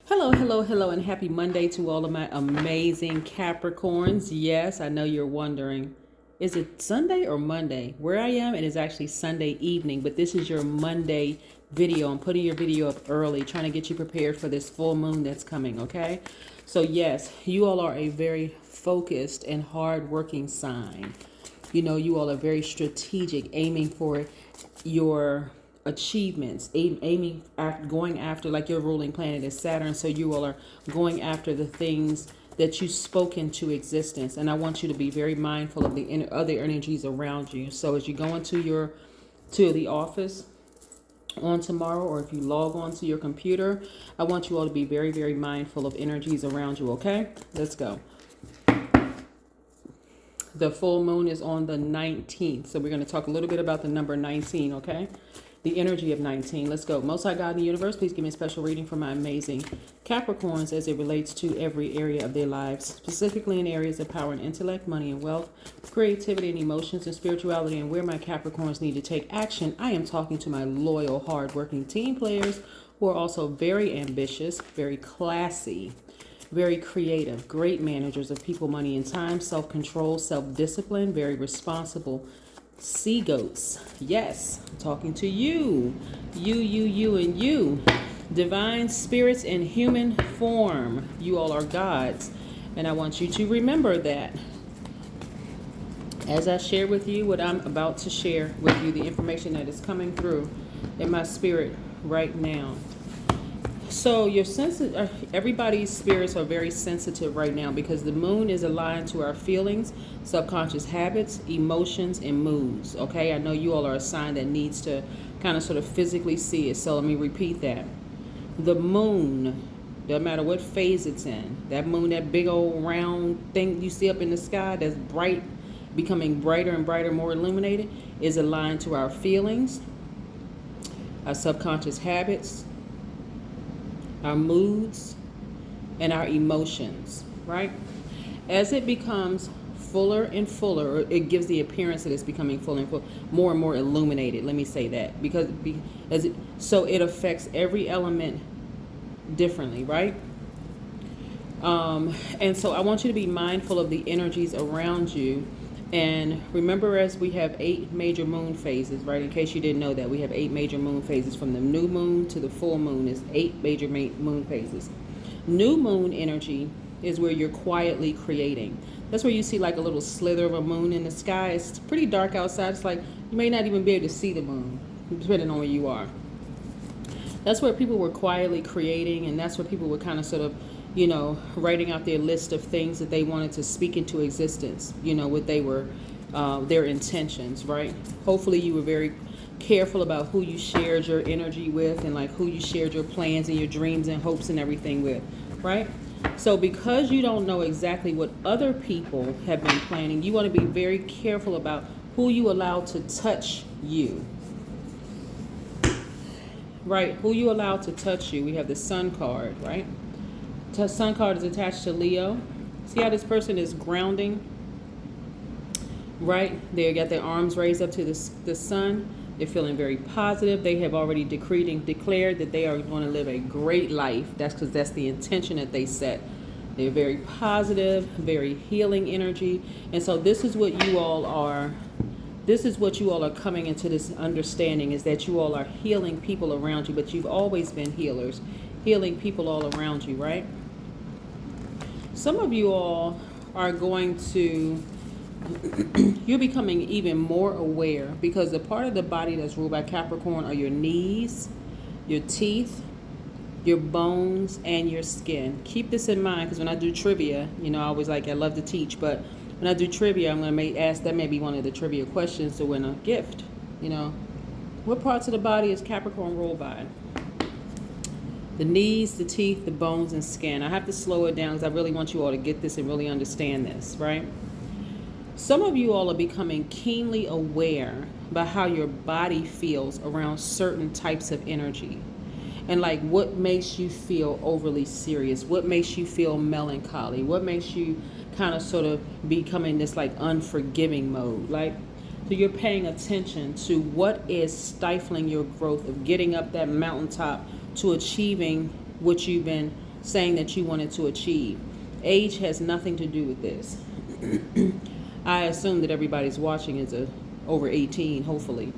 Hello, hello, hello, and happy Monday to all of my amazing Capricorns. Yes, I know you're wondering, is it Sunday or Monday? Where I am, it is actually Sunday evening, but this is your Monday video. I'm putting your video up early, trying to get you prepared for this full moon that's coming, okay? So yes, you all are a very focused and hard-working sign. You know, you all are very strategic, aiming for your achievements, aiming at going after, like your ruling planet is Saturn, so you all are going after the things that you spoke into existence. And I want you to be very mindful of the other energies around you. So as you go into the office on tomorrow, or if you log on to your computer, I want you all to be very, very mindful of energies around you. Okay, let's go. The full moon is on the 19th, so we're going to talk a little bit about the number 19. Okay, the energy of 19. Let's go. Most High God in the universe, please give me a special reading for my amazing Capricorns as it relates to every area of their lives, specifically in areas of power and intellect, money and wealth, creativity and emotions, and spirituality, and where my Capricorns need to take action. I am talking to my loyal, hardworking team players who are also very ambitious, very classy, very creative, great managers of people, money, and time, self-control, self-discipline, very responsible sea goats. Yes, I'm talking to you, and you. Divine spirits in human form. You all are gods. And I want you to remember that as I share with you what I'm about to share with you, the information that is coming through in my spirit right now. So everybody's spirits are very sensitive right now because the moon is aligned to our feelings, subconscious habits, emotions, and moods. Okay, I know you all are a sign that needs to kind of sort of physically see it. So let me repeat that. The moon, no matter what phase it's in, that moon, that big old round thing you see up in the sky that's bright, becoming brighter and brighter, more illuminated, is aligned to our feelings, our subconscious habits, our moods, and our emotions, right? As it becomes fuller and fuller, it gives the appearance that it's becoming fuller and fuller, more and more illuminated. Let me say that so it affects every element differently, right? And so I want you to be mindful of the energies around you. And remember, as we have 8 major moon phases, right? In case you didn't know that, we have 8 major moon phases. From the new moon to the full moon is 8 major moon phases. New moon energy is where you're quietly creating. That's where you see like a little slither of a moon in the sky. It's pretty dark outside. It's like you may not even be able to see the moon, depending on where you are. That's where people were quietly creating, and that's where people were kind of sort of, writing out their list of things that they wanted to speak into existence, what they were, their intentions, right? Hopefully you were very careful about who you shared your energy with and like who you shared your plans and your dreams and hopes and everything with, right? So because you don't know exactly what other people have been planning, you want to be very careful about who you allow to touch you, right? Who you allow to touch you. We have the Sun card, right? The Sun card is attached to Leo. See how this person is grounding, right? They got their arms raised up to the sun. They're feeling very positive. They have already decreed and declared that they are going to live a great life. That's because that's the intention that they set. They're very positive, very healing energy. And so this is what you all are. This is what you all are coming into this understanding, is that you all are healing people around you, but you've always been healers, healing people all around you, right? Some of you all are going to, you're becoming even more aware, because the part of the body that's ruled by Capricorn are your knees, your teeth, your bones, and your skin. Keep this in mind, because when I do trivia, I always I love to teach, but when I do trivia, I'm going to ask, that may be one of the trivia questions to win a gift. What parts of the body is Capricorn ruled by? The knees, the teeth, the bones, and skin. I have to slow it down because I really want you all to get this and really understand this, right? Some of you all are becoming keenly aware about how your body feels around certain types of energy. And like what makes you feel overly serious? What makes you feel melancholy? What makes you kind of sort of become in this like unforgiving mode? So you're paying attention to what is stifling your growth of getting up that mountaintop to achieving what you've been saying that you wanted to achieve. Age has nothing to do with this. I assume that everybody's watching is over 18, hopefully,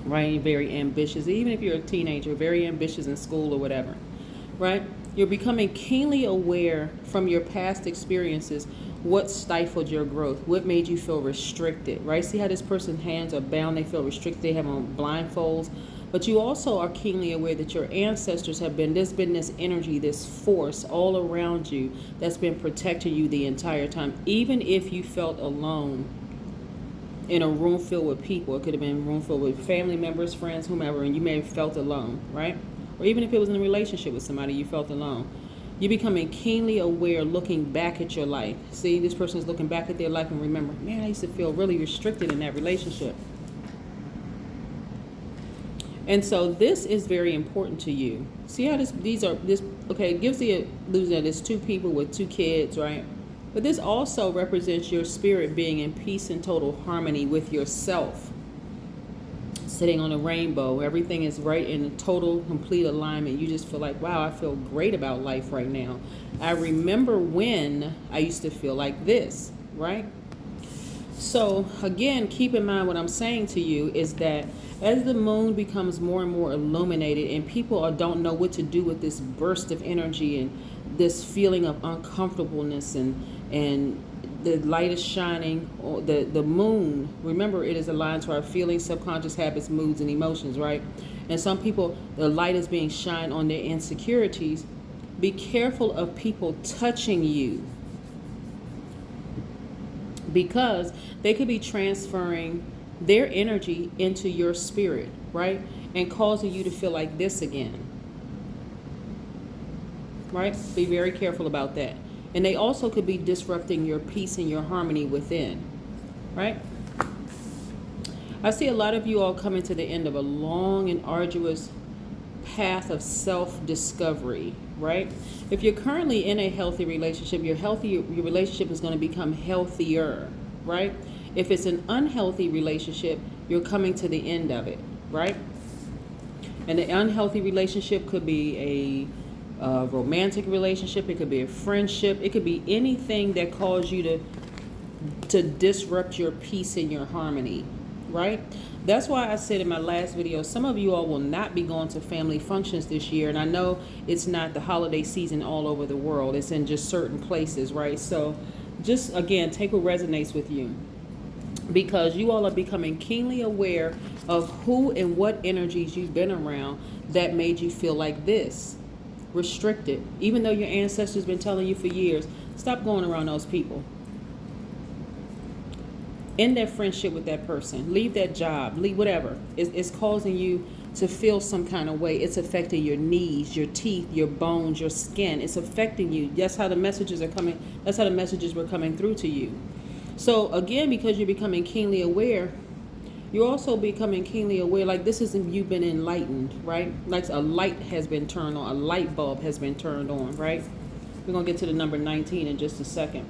right? Very ambitious. Even if you're a teenager, very ambitious in school or whatever, right? You're becoming keenly aware from your past experiences what stifled your growth, what made you feel restricted, right? See how this person's hands are bound, they feel restricted, they have on blindfolds. But you also are keenly aware that your ancestors there's been this energy, this force all around you that's been protecting you the entire time. Even if you felt alone in a room filled with people, it could have been a room filled with family members, friends, whomever, and you may have felt alone, right? Or even if it was in a relationship with somebody, you felt alone. You're becoming keenly aware looking back at your life. See, this person is looking back at their life and remember, man, I used to feel really restricted in that relationship. And so this is very important to you. See how it gives the illusion that it's two people with two kids, right? But this also represents your spirit being in peace and total harmony with yourself. Sitting on a rainbow, everything is right in total, complete alignment. You just feel like, wow, I feel great about life right now. I remember when I used to feel like this, right? So again, keep in mind what I'm saying to you is that as the moon becomes more and more illuminated and people don't know what to do with this burst of energy and this feeling of uncomfortableness and the light is shining, or the moon, remember it is aligned to our feelings, subconscious habits, moods, and emotions, right? And some people, the light is being shined on their insecurities. Be careful of people touching you, because they could be transferring their energy into your spirit, right? And causing you to feel like this again, right? Be very careful about that. And they also could be disrupting your peace and your harmony within, right? I see a lot of you all coming to the end of a long and arduous path of self-discovery, right? If you're currently in a healthy relationship, your relationship is going to become healthier, right? If it's an unhealthy relationship, you're coming to the end of it, right? And the unhealthy relationship could be a romantic relationship, it could be a friendship, it could be anything that caused you to disrupt your peace and your harmony, right? That's why I said in my last video, some of you all will not be going to family functions this year. And I know it's not the holiday season all over the world. It's in just certain places, right? So just, again, take what resonates with you. Because you all are becoming keenly aware of who and what energies you've been around that made you feel like this, restricted. Even though your ancestors been telling you for years, stop going around those people. End that friendship with that person. Leave that job. Leave whatever. It's causing you to feel some kind of way. It's affecting your knees, your teeth, your bones, your skin. It's affecting you. That's how the messages are coming. That's how the messages were coming through to you. So again, because you're becoming keenly aware, you're also becoming keenly aware, like this isn't you been enlightened, right? Like a light has been turned on, a light bulb has been turned on, right? We're going to get to the number 19 in just a second.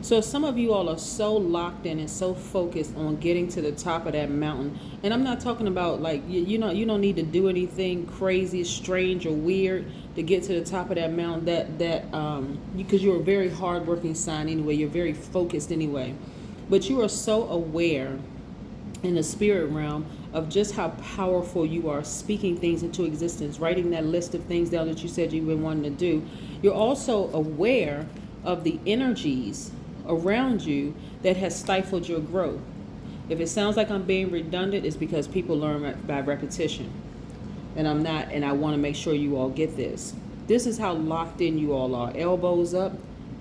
So some of you all are so locked in and so focused on getting to the top of that mountain. And I'm not talking about like, you don't need to do anything crazy, strange, or weird to get to the top of that mountain. Because you're a very hardworking sign anyway. You're very focused anyway. But you are so aware in the spirit realm of just how powerful you are, speaking things into existence, writing that list of things down that you said you've been wanting to do. You're also aware of the energies around you that has stifled your growth. If it sounds like I'm being redundant, it's because people learn by repetition. And I'm not, and I want to make sure you all get this. This is how locked in you all are. Elbows up,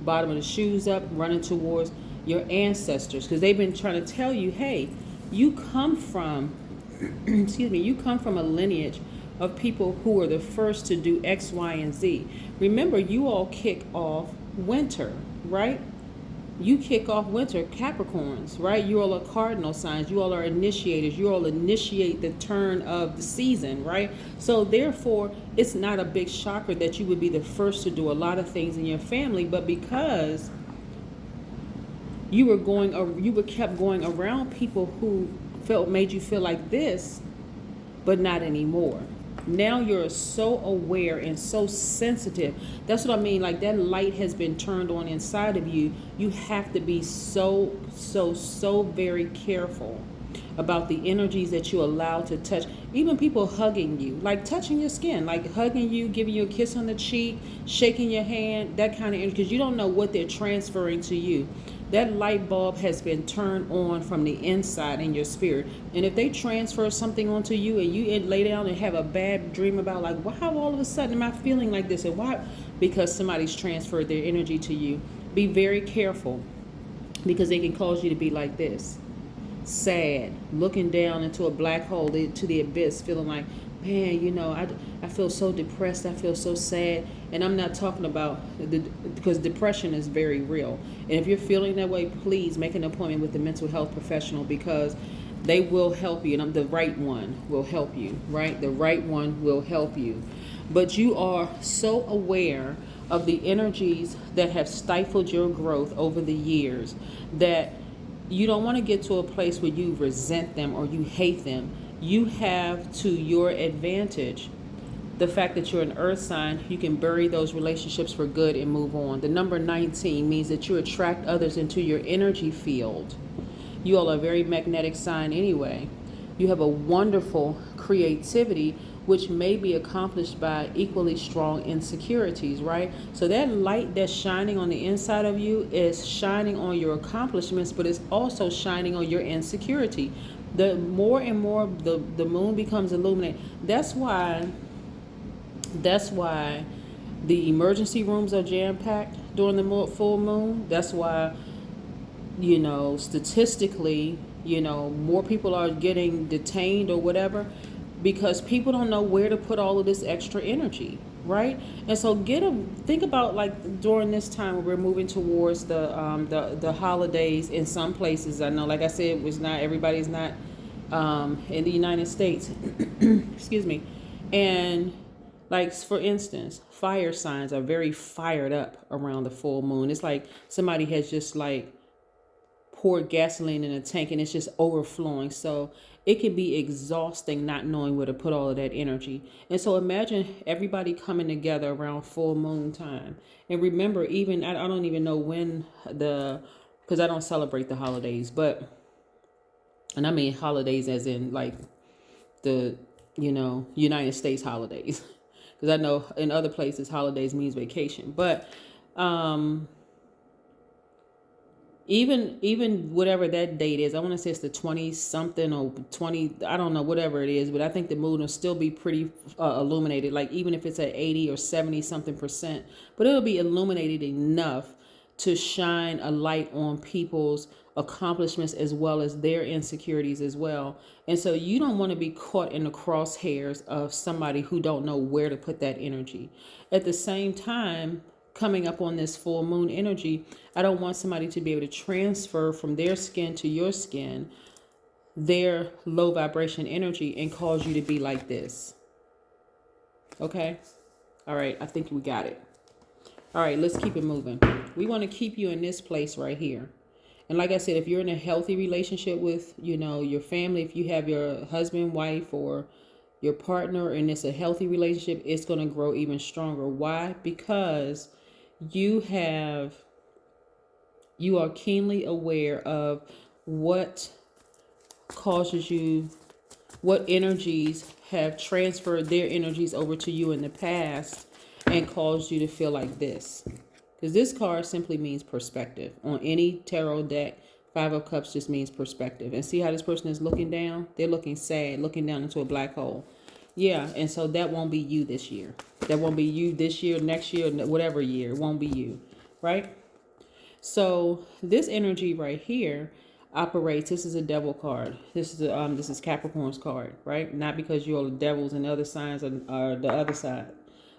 bottom of the shoes up, running towards your ancestors. Because they've been trying to tell you, hey, you come from, you come from a lineage of people who were the first to do X, Y, and Z. Remember, you all kick off winter, right? You kick off winter, Capricorns, right? You all are cardinal signs. You all are initiators. You all initiate the turn of the season, right? So therefore, it's not a big shocker that you would be the first to do a lot of things in your family, but because you kept going around people who made you feel like this, but not anymore. Now you're so aware and so sensitive. That's what I mean. Like that light has been turned on inside of you. You have to be so very careful about the energies that you allow to touch. Even people hugging you, like touching your skin, like hugging you, giving you a kiss on the cheek, shaking your hand, that kind of energy, because you don't know what they're transferring to you. That light bulb has been turned on from the inside in your spirit. And if they transfer something onto you and you lay down and have a bad dream about like, why all of a sudden am I feeling like this? And why? Because somebody's transferred their energy to you. Be very careful, because they can cause you to be like this. Sad, looking down into a black hole, to the abyss, feeling like, man, I feel so depressed, I feel so sad. And I'm not talking about because depression is very real. And if you're feeling that way, please make an appointment with the mental health professional, because they will help you, and the right one will help you, right? The right one will help you. But you are so aware of the energies that have stifled your growth over the years that you don't want to get to a place where you resent them or you hate them. You have to your advantage the fact that you're an earth sign. You can bury those relationships for good and move on. The number 19 means that you attract others into your energy field. You all are a very magnetic sign anyway. You have a wonderful creativity, which may be accomplished by equally strong insecurities, right? So that light that's shining on the inside of you is shining on your accomplishments, but it's also shining on your insecurity. The more and more the moon becomes illuminated. That's why the emergency rooms are jam-packed during the full moon. That's why, statistically, more people are getting detained or whatever, because people don't know where to put all of this extra energy, right? And so think about like during this time where we're moving towards the holidays in some places. I know, like I said, everybody's not in the United States. Excuse me. And like, for instance, fire signs are very fired up around the full moon. It's like somebody has just like poured gasoline in a tank and it's just overflowing. So it can be exhausting not knowing where to put all of that energy. And so imagine everybody coming together around full moon time. And remember, even I don't even know when because I don't celebrate the holidays, and I mean holidays as in like the United States holidays, because I know in other places holidays means vacation. But even whatever that date is, I want to say it's the 20 something or 20, I don't know, whatever it is, but I think the moon will still be pretty illuminated, like even if it's at 80 or 70 something percent, but it'll be illuminated enough to shine a light on people's accomplishments as well as their insecurities as well. And so you don't want to be caught in the crosshairs of somebody who don't know where to put that energy. At the same time, coming up on this full moon energy, I don't want somebody to be able to transfer from their skin to your skin their low vibration energy and cause you to be like this. Okay? All right, I think we got it. All right, let's keep it moving. We want to keep you in this place right here. And like I said, if you're in a healthy relationship with, your family, if you have your husband, wife, or your partner, and it's a healthy relationship, it's going to grow even stronger. Why? Because you are keenly aware of what energies have transferred their energies over to you in the past and caused you to feel like this. Because this card simply means perspective. On any tarot deck, 5 of Cups just means perspective. And see how this person is looking down? They're looking sad, looking down into a black hole. Yeah, and so that won't be you this year. That won't be you this year, next year, whatever year. It won't be you, right? So this energy right here operates. This is a devil card. This is Capricorn's card, right? Not because you're the devils and other signs are the other side.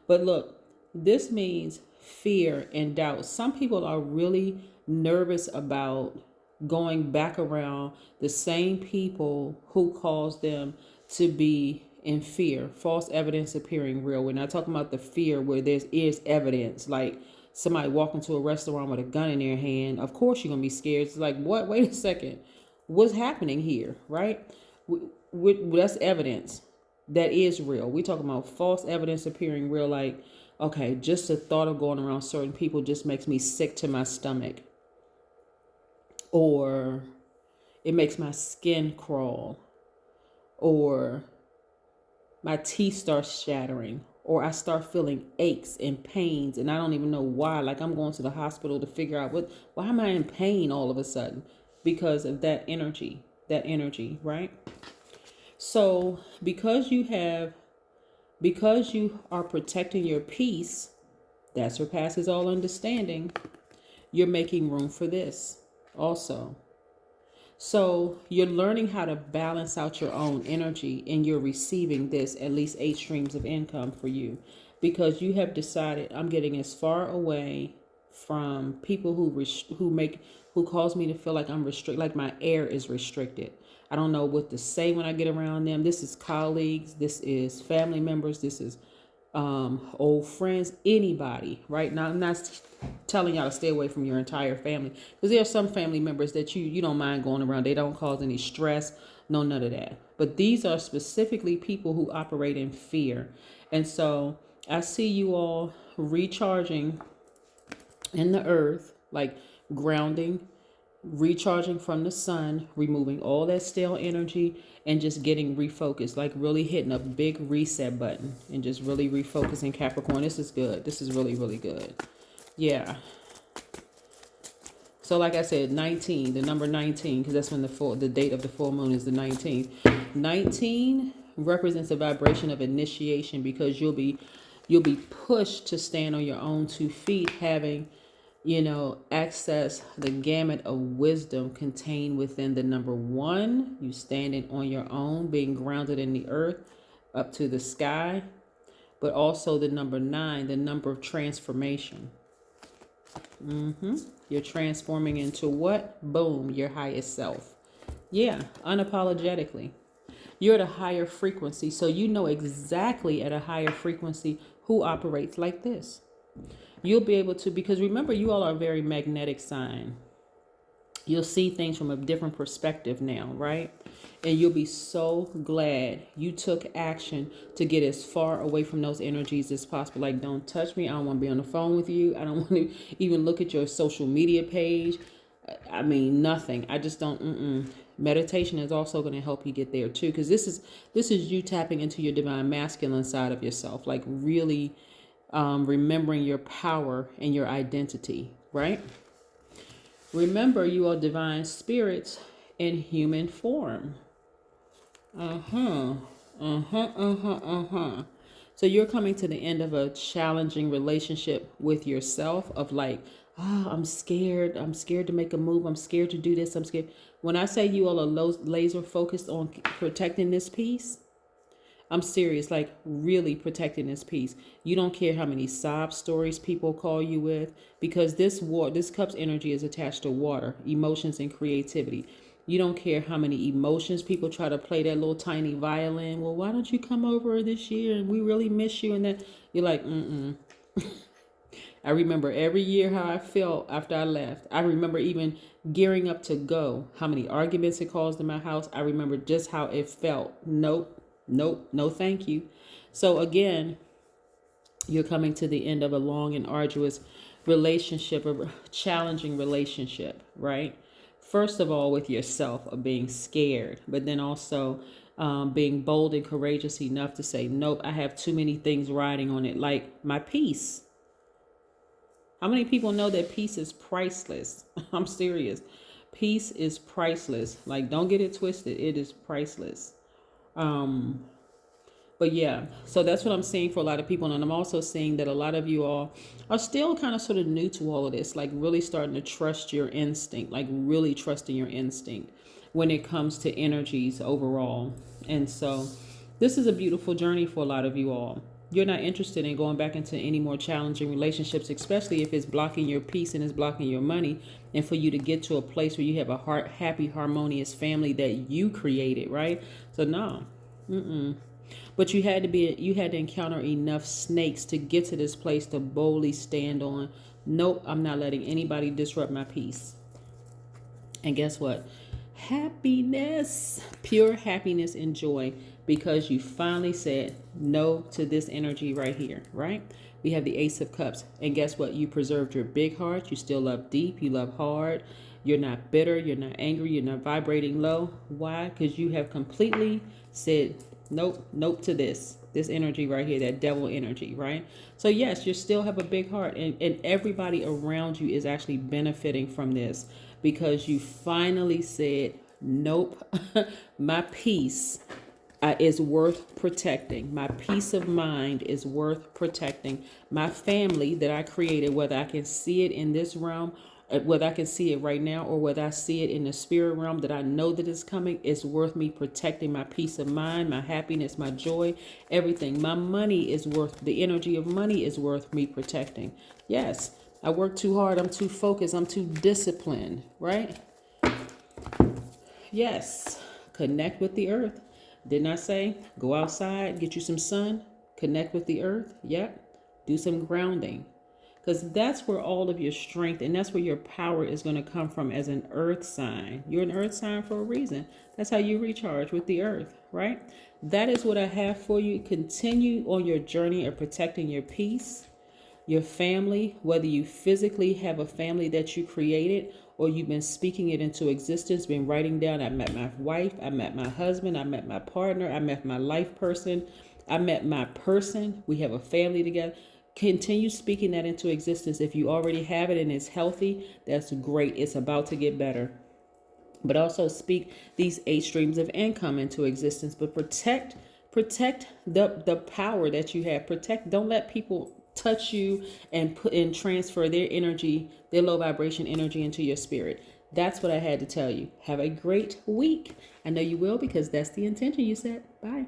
But look, this means fear and doubt. Some people are really nervous about going back around the same people who caused them to be in fear. False evidence appearing real. We're not talking about the fear where there is evidence, like somebody walking to a restaurant with a gun in their hand. Of course you're going to be scared. It's like, what? Wait a second. What's happening here, right? That's evidence. that is real. We talking about false evidence appearing real, like, okay, just the thought of going around certain people just makes me sick to my stomach. Or it makes my skin crawl. Or my teeth start shattering. Or I start feeling aches and pains and I don't even know why. Like I'm going to the hospital to figure out why am I in pain all of a sudden? Because of that energy, right? So because you are protecting your peace that surpasses all understanding, you're making room for this also. So you're learning how to balance out your own energy, and you're receiving this at least 8 streams of income for you, because you have decided, I'm getting as far away from people who cause me to feel like I'm restricted, like my air is restricted. I don't know what to say when I get around them. This is colleagues, this is family members, this is old friends, anybody, right? Now, I'm not telling y'all to stay away from your entire family, because there are some family members that you don't mind going around. They don't cause any stress, none of that. But these are specifically people who operate in fear. And so I see you all recharging in the earth, like grounding, recharging from the sun, removing all that stale energy, and just getting refocused, like really hitting a big reset button and just really refocusing. Capricorn, this is good. This is really, really good. Yeah. So like I said, 19, the number 19, because that's when the date of the full moon is the 19th. 19 represents a vibration of initiation, because you'll be pushed to stand on your own 2 feet, having access the gamut of wisdom contained within the number 1, you standing on your own, being grounded in the earth up to the sky, but also the number 9, the number of transformation. You're transforming into what? Boom, your highest self. Yeah, unapologetically. You're at a higher frequency, so you know exactly at a higher frequency who operates like this. You'll be able to, because remember, you all are a very magnetic sign. You'll see things from a different perspective now, right? And you'll be so glad you took action to get as far away from those energies as possible. Like, don't touch me. I don't want to be on the phone with you. I don't want to even look at your social media page. I mean, nothing. I just don't. Meditation is also going to help you get there too, because this is you tapping into your divine masculine side of yourself, like really remembering your power and your identity, right? Remember, you are divine spirits in human form. So you're coming to the end of a challenging relationship with yourself, of like, I'm scared to make a move. I'm scared to do this. I'm scared. When I say you all are laser focused on protecting this peace, I'm serious, like really protecting this peace. You don't care how many sob stories people call you with, because this cup's energy is attached to water, emotions, and creativity. You don't care how many emotions people try to play that little tiny violin. Well, why don't you come over this year? And we really miss you. And that you're like, I remember every year how I felt after I left. I remember even gearing up to go, how many arguments it caused in my house. I remember just how it felt. Nope, no thank you. So again, you're coming to the end of a long and arduous relationship, a challenging relationship, right? First of all, with yourself, of being scared, but then also being bold and courageous enough to say, nope, I have too many things riding on it, like my peace. How many people know that peace is priceless? I'm serious. Peace is priceless. Like, don't get it twisted. It is priceless. But yeah, so that's what I'm seeing for a lot of people. And I'm also seeing that a lot of you all are still kind of sort of new to all of this, like really starting to trust your instinct, like really trusting your instinct when it comes to energies overall. And so this is a beautiful journey for a lot of you all. You're not interested in going back into any more challenging relationships, especially if it's blocking your peace and it's blocking your money, and for you to get to a place where you have a happy, harmonious family that you created, right? So no. But you had to encounter enough snakes to get to this place to boldly stand on, nope, I'm not letting anybody disrupt my peace. And guess what? Happiness, pure happiness and joy because you finally said no to this energy right here, right? We have the Ace of Cups. And guess what? You preserved your big heart. You still love deep. You love hard. You're not bitter. You're not angry. You're not vibrating low. Why? Because you have completely said nope, nope to this energy right here, that devil energy, right? So yes, you still have a big heart, and everybody around you is actually benefiting from this because you finally said nope. My peace is worth protecting. My peace of mind is worth protecting. My family that I created, whether I can see it in this realm, whether I can see it right now, or whether I see it in the spirit realm that I know that is coming, is worth me protecting. My peace of mind, my happiness, my joy, everything. My money is worth, the energy of money is worth me protecting. Yes, I work too hard. I'm too focused. I'm too disciplined, right? Yes, connect with the earth. Didn't I say go outside, get you some sun, connect with the earth? Yep. Do some grounding. Because that's where all of your strength and that's where your power is going to come from as an earth sign. You're an earth sign for a reason. That's how you recharge with the earth, right? That is what I have for you. Continue on your journey of protecting your peace, your family, whether you physically have a family that you created or you've been speaking it into existence, been writing down, I met my wife, I met my husband, I met my partner, I met my life person, I met my person, we have a family together. Continue speaking that into existence. If you already have it and it's healthy, that's great. It's about to get better. But also speak these 8 streams of income into existence. But protect the power that you have. Don't let people touch you and put and transfer their energy, their low vibration energy into your spirit. That's what I had to tell you. Have a great week. I know you will because that's the intention you set. Bye.